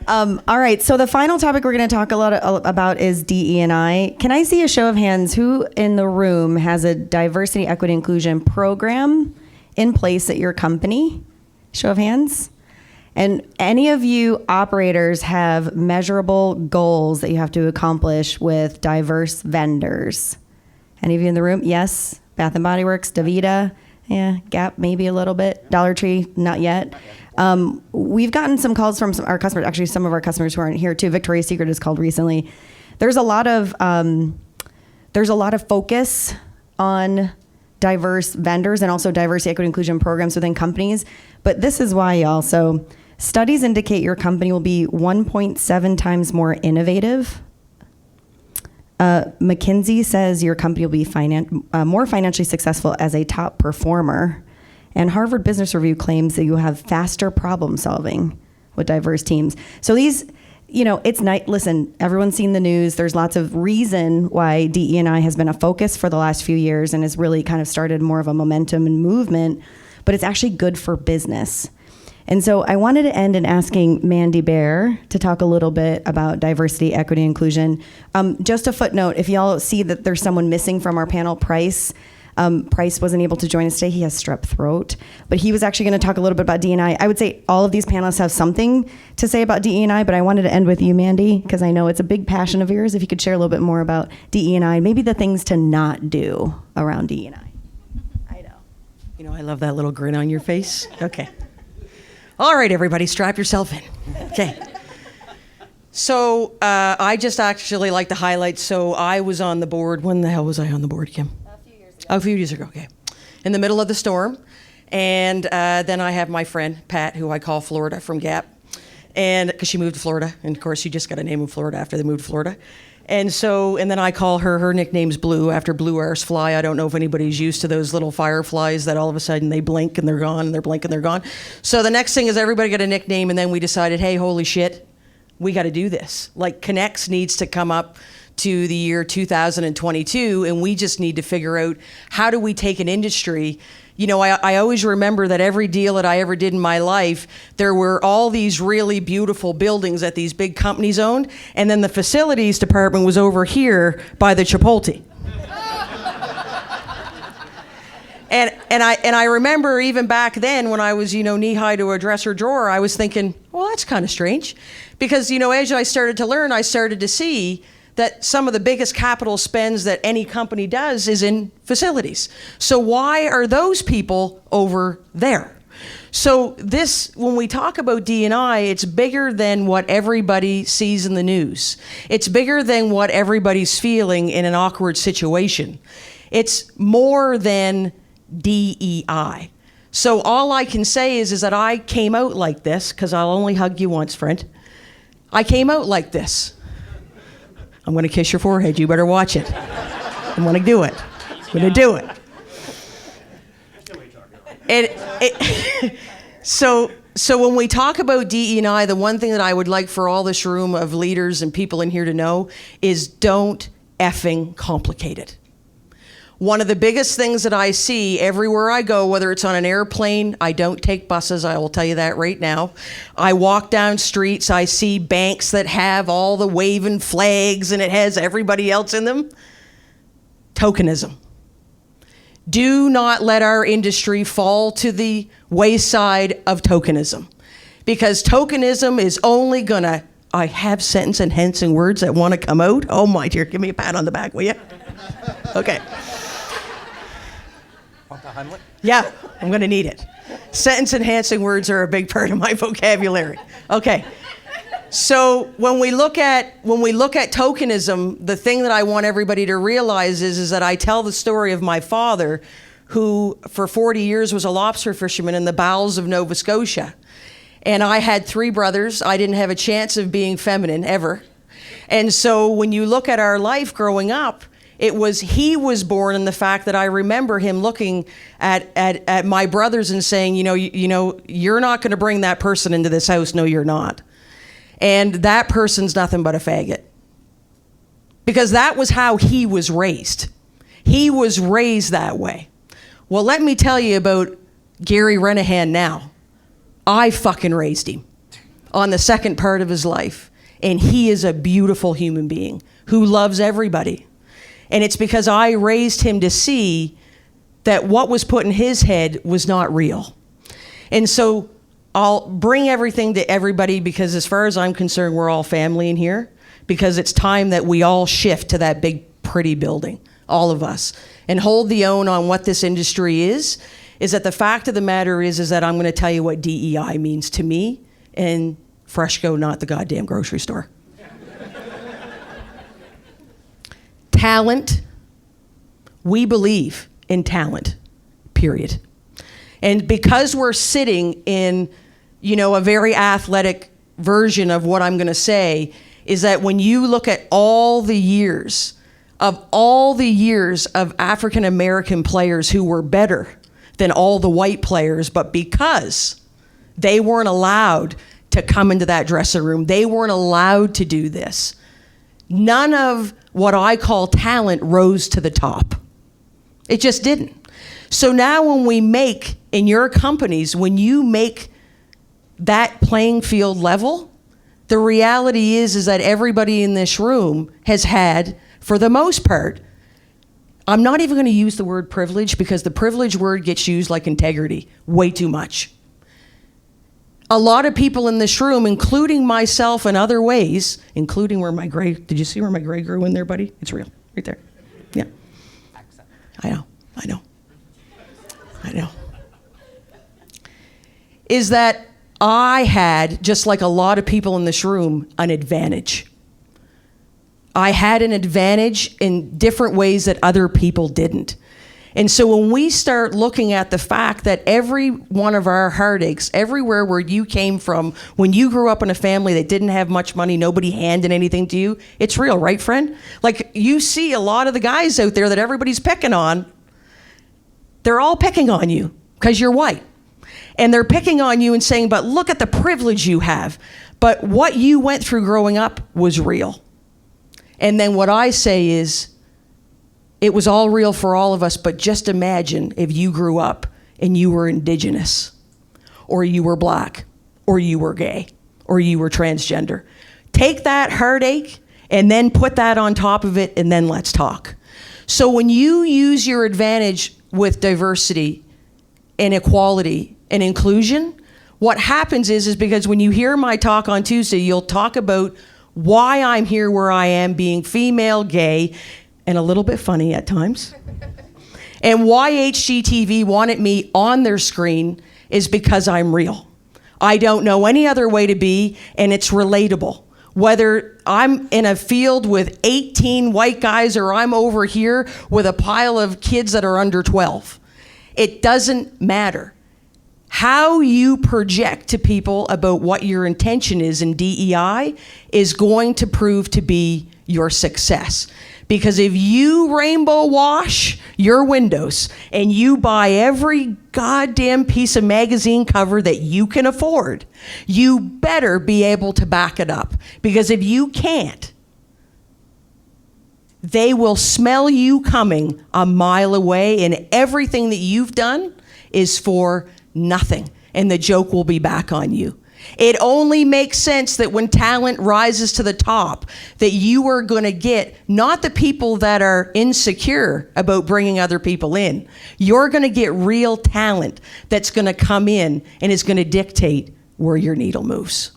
All right, so the final topic we're going to talk a lot about is DE&I. Can I see a show of hands who in the room has a diversity, equity, inclusion program in place at your company? Show of hands. And any of you operators have measurable goals that you have to accomplish with diverse vendors? Any of you in the room? Yes. Bath and Body Works, Davita, yeah, Gap, maybe a little bit. Dollar Tree, not yet. We've gotten some calls from our customers, actually some of our customers who aren't here too. Victoria's Secret has called recently. There's a lot of focus on diverse vendors and also diversity, equity, inclusion programs within companies. But this is why, y'all. So studies indicate your company will be 1.7 times more innovative. McKinsey says your company will be more financially successful as a top performer. And Harvard Business Review claims that you have faster problem solving with diverse teams. So these, it's nice. Listen, everyone's seen the news. There's lots of reason why DE&I has been a focus for the last few years and has really kind of started more of a momentum and movement, but it's actually good for business. And so I wanted to end in asking Mandy Bear to talk a little bit about diversity, equity, inclusion. Just a footnote, if y'all see that there's someone missing from our panel, Price wasn't able to join us today. He has strep throat, but he was actually going to talk a little bit about DE&I. I would say all of these panelists have something to say about DE&I, but I wanted to end with you, Mandy, because I know it's a big passion of yours. If you could share a little bit more about DE&I, maybe the things to not do around DE&I. I know. I love that little grin on your face. Okay. All right, everybody, strap yourself in. Okay. So I just actually like to highlight, so I was on the board. When the hell was I on the board, Kim? A few years ago, okay. In the middle of the storm. And then I have my friend, Pat, who I call Florida from Gap. And because she moved to Florida. And of course, you just got a name in Florida after they moved to Florida. And then I call her nickname's Blue, after Blue Arse Fly. I don't know if anybody's used to those little fireflies that all of a sudden they blink and they're gone, and they're blink and they're gone. So the next thing is everybody got a nickname, and then we decided, hey, holy shit, we got to do this. Like, Connects needs to come up to the year 2022, and we just need to figure out how do we take an industry. I always remember that every deal that I ever did in my life, there were all these really beautiful buildings that these big companies owned, and then the facilities department was over here by the Chipotle. And I remember even back then when I was, knee-high to a dresser drawer, I was thinking, well, that's kind of strange. Because, as I started to learn, I started to see that some of the biggest capital spends that any company does is in facilities. So why are those people over there? So when we talk about D&I, it's bigger than what everybody sees in the news. It's bigger than what everybody's feeling in an awkward situation. It's more than DEI. So all I can say is that I came out like this, because I'll only hug you once, friend. I came out like this. I'm going to kiss your forehead. You better watch it. I'm going to do it. I'm going to do it. So when we talk about DE&I, the one thing that I would like for all this room of leaders and people in here to know is don't effing complicate it. One of the biggest things that I see everywhere I go, whether it's on an airplane, I don't take buses, I will tell you that right now. I walk down streets, I see banks that have all the waving flags and it has everybody else in them. Tokenism. Do not let our industry fall to the wayside of tokenism. Because tokenism is only gonna, I have sentence enhancing words that wanna come out. Oh my dear, give me a pat on the back, will you? Okay. Yeah, I'm going to need it. Sentence enhancing words are a big part of my vocabulary. Okay. So when we look at tokenism, the thing that I want everybody to realize is that I tell the story of my father, who for 40 years was a lobster fisherman in the bowels of Nova Scotia. And I had 3 brothers. I didn't have a chance of being feminine ever. And so when you look at our life growing up, he was born in the fact that I remember him looking at my brothers and saying, you're not going to bring that person into this house. No, you're not. And that person's nothing but a faggot. Because that was how he was raised. He was raised that way. Well, let me tell you about Gary Rennehan now. I fucking raised him on the second part of his life. And he is a beautiful human being who loves everybody. And it's because I raised him to see that what was put in his head was not real. And so I'll bring everything to everybody, because as far as I'm concerned, we're all family in here, because it's time that we all shift to that big, pretty building, all of us, and hold the own on what this industry is that the fact of the matter is that I'm going to tell you what DEI means to me and Freshco, not the goddamn grocery store. Talent. We believe in talent, period. And because we're sitting in, a very athletic version of what I'm going to say, is that when you look at all the years of African American players who were better than all the white players, but because they weren't allowed to come into that dressing room, they weren't allowed to do this, none of what I call talent rose to the top. It just didn't. So now when we make, in your companies, when you make that playing field level, the reality is that everybody in this room has had, for the most part, I'm not even going to use the word privilege, because the privilege word gets used like integrity way too much. A lot of people in this room, including myself in other ways, including where my gray, did you see where my gray grew in there, buddy? It's real, right there. Yeah. I know. Is that I had, just like a lot of people in this room, an advantage. I had an advantage in different ways that other people didn't. And so when we start looking at the fact that every one of our heartaches, everywhere where you came from, when you grew up in a family that didn't have much money, nobody handed anything to you, it's real, right, friend? Like, you see a lot of the guys out there that everybody's picking on, they're all picking on you because you're white. And they're picking on you and saying, but look at the privilege you have. But what you went through growing up was real. And then what I say is, it was all real for all of us, but just imagine if you grew up and you were Indigenous, or you were Black, or you were gay, or you were transgender. Take that heartache and then put that on top of it, and then let's talk. So when you use your advantage with diversity and equality and inclusion, what happens is because when you hear my talk on Tuesday, you'll talk about why I'm here where I am, being female, gay, and a little bit funny at times. And why HGTV wanted me on their screen is because I'm real. I don't know any other way to be, and it's relatable. Whether I'm in a field with 18 white guys or I'm over here with a pile of kids that are under 12, it doesn't matter. How you project to people about what your intention is in DEI is going to prove to be your success. Because if you rainbow wash your windows and you buy every goddamn piece of magazine cover that you can afford, you better be able to back it up. Because if you can't, they will smell you coming a mile away, and everything that you've done is for nothing. And the joke will be back on you. It only makes sense that when talent rises to the top, that you are going to get not the people that are insecure about bringing other people in. You're going to get real talent that's going to come in and is going to dictate where your needle moves.